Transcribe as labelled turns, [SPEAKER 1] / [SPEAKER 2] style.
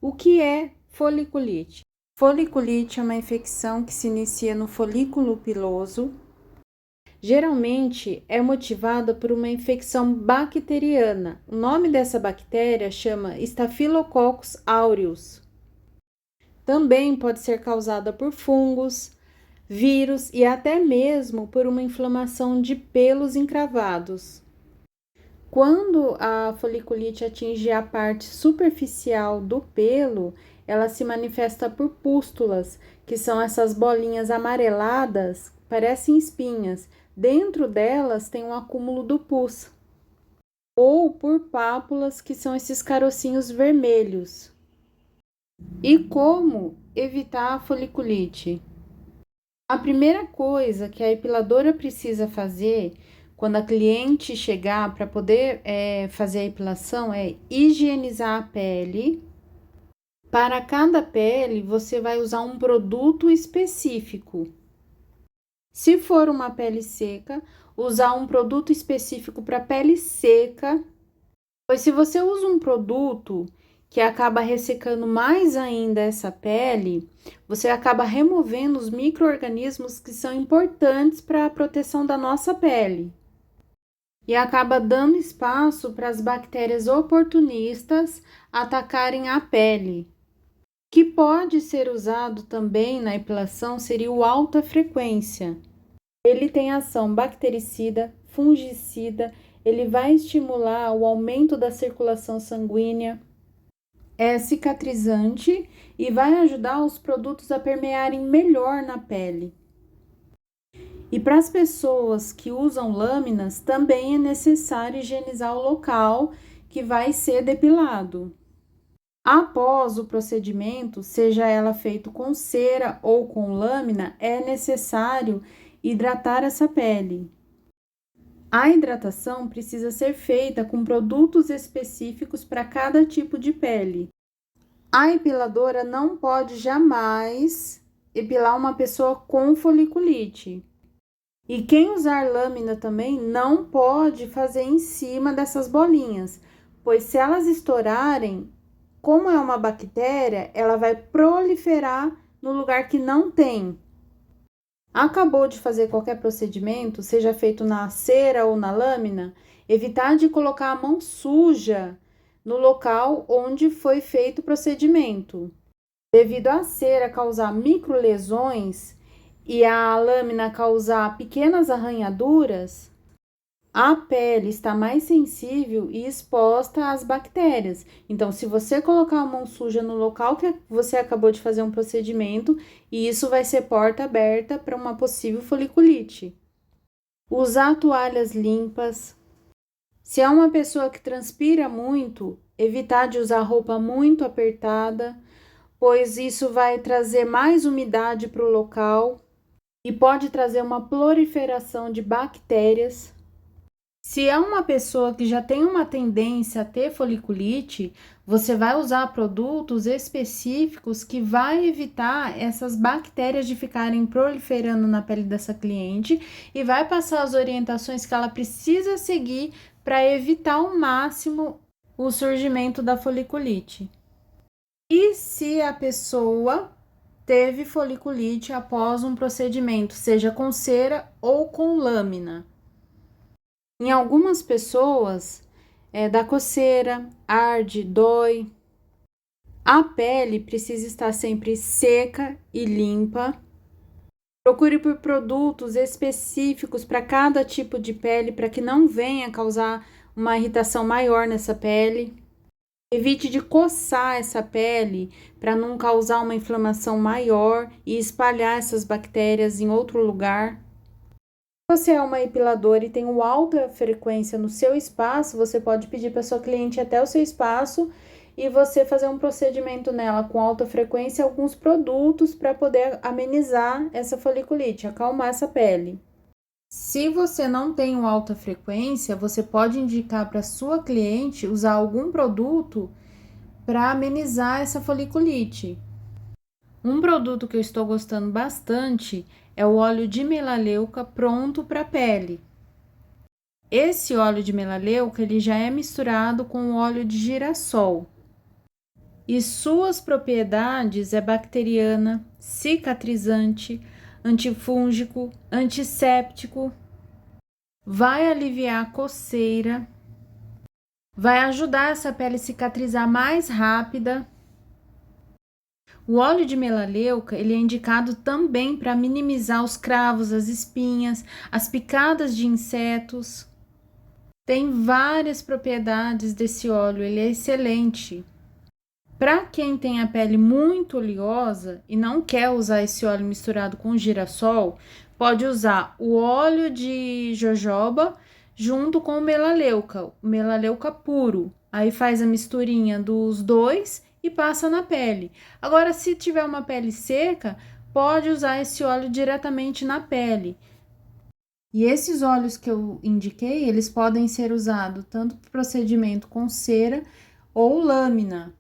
[SPEAKER 1] O que é foliculite? Foliculite é uma infecção que se inicia no folículo piloso. Geralmente é motivada por uma infecção bacteriana. O nome dessa bactéria chama Staphylococcus aureus. Também pode ser causada por fungos, vírus e até mesmo por uma inflamação de pelos encravados. Quando a foliculite atinge a parte superficial do pelo, ela se manifesta por pústulas, que são essas bolinhas amareladas, parecem espinhas. Dentro delas tem um acúmulo do pus. Ou por pápulas, que são esses carocinhos vermelhos. E como evitar a foliculite? A primeira coisa que a epiladora precisa fazer quando a cliente chegar para poder fazer a epilação é higienizar a pele. Para cada pele, você vai usar um produto específico. Se for uma pele seca, usar um produto específico para pele seca, pois se você usa um produto que acaba ressecando mais ainda essa pele, você acaba removendo os micro-organismos que são importantes para a proteção da nossa pele. E acaba dando espaço para as bactérias oportunistas atacarem a pele. O que pode ser usado também na epilação seria o alta frequência. Ele tem ação bactericida, fungicida, ele vai estimular o aumento da circulação sanguínea, é cicatrizante e vai ajudar os produtos a permearem melhor na pele. E para as pessoas que usam lâminas, também é necessário higienizar o local que vai ser depilado. Após o procedimento, seja ela feito com cera ou com lâmina, é necessário hidratar essa pele. A hidratação precisa ser feita com produtos específicos para cada tipo de pele. A epiladora não pode jamais epilar uma pessoa com foliculite. E quem usar lâmina também não pode fazer em cima dessas bolinhas, pois se elas estourarem, como é uma bactéria, ela vai proliferar no lugar que não tem. Acabou de fazer qualquer procedimento, seja feito na cera ou na lâmina, evitar de colocar a mão suja no local onde foi feito o procedimento. Devido à cera causar microlesões e a lâmina causar pequenas arranhaduras, a pele está mais sensível e exposta às bactérias. Então, se você colocar a mão suja no local que você acabou de fazer um procedimento, isso vai ser porta aberta para uma possível foliculite. Usar toalhas limpas. Se é uma pessoa que transpira muito, evitar de usar roupa muito apertada, pois isso vai trazer mais umidade para o local e pode trazer uma proliferação de bactérias. Se é uma pessoa que já tem uma tendência a ter foliculite, você vai usar produtos específicos que vai evitar essas bactérias de ficarem proliferando na pele dessa cliente e vai passar as orientações que ela precisa seguir para evitar ao máximo o surgimento da foliculite. E se a pessoa teve foliculite após um procedimento, seja com cera ou com lâmina? Em algumas pessoas, dá coceira, arde, dói. A pele precisa estar sempre seca e limpa. Procure por produtos específicos para cada tipo de pele, para que não venha causar uma irritação maior nessa pele. Evite de coçar essa pele para não causar uma inflamação maior e espalhar essas bactérias em outro lugar. Se você é uma epiladora e tem uma alta frequência no seu espaço, você pode pedir para sua cliente até o seu espaço e você fazer um procedimento nela com alta frequência, alguns produtos para poder amenizar essa foliculite, acalmar essa pele. Se você não tem uma alta frequência, você pode indicar para sua cliente usar algum produto para amenizar essa foliculite. Um produto que eu estou gostando bastante é o óleo de melaleuca pronto para pele. Esse óleo de melaleuca ele já é misturado com o óleo de girassol. e suas propriedades é bacteriana, cicatrizante, antifúngico, antisséptico, vai aliviar a coceira, vai ajudar essa pele a cicatrizar mais rápida. O óleo de melaleuca, ele é indicado também para minimizar os cravos, as espinhas, as picadas de insetos. Tem várias propriedades desse óleo, ele é excelente. Para quem tem a pele muito oleosa e não quer usar esse óleo misturado com girassol, pode usar o óleo de jojoba junto com o melaleuca puro. Aí faz a misturinha dos dois e passa na pele. Agora, se tiver uma pele seca, pode usar esse óleo diretamente na pele. E esses óleos que eu indiquei, eles podem ser usados tanto para procedimento com cera ou lâmina.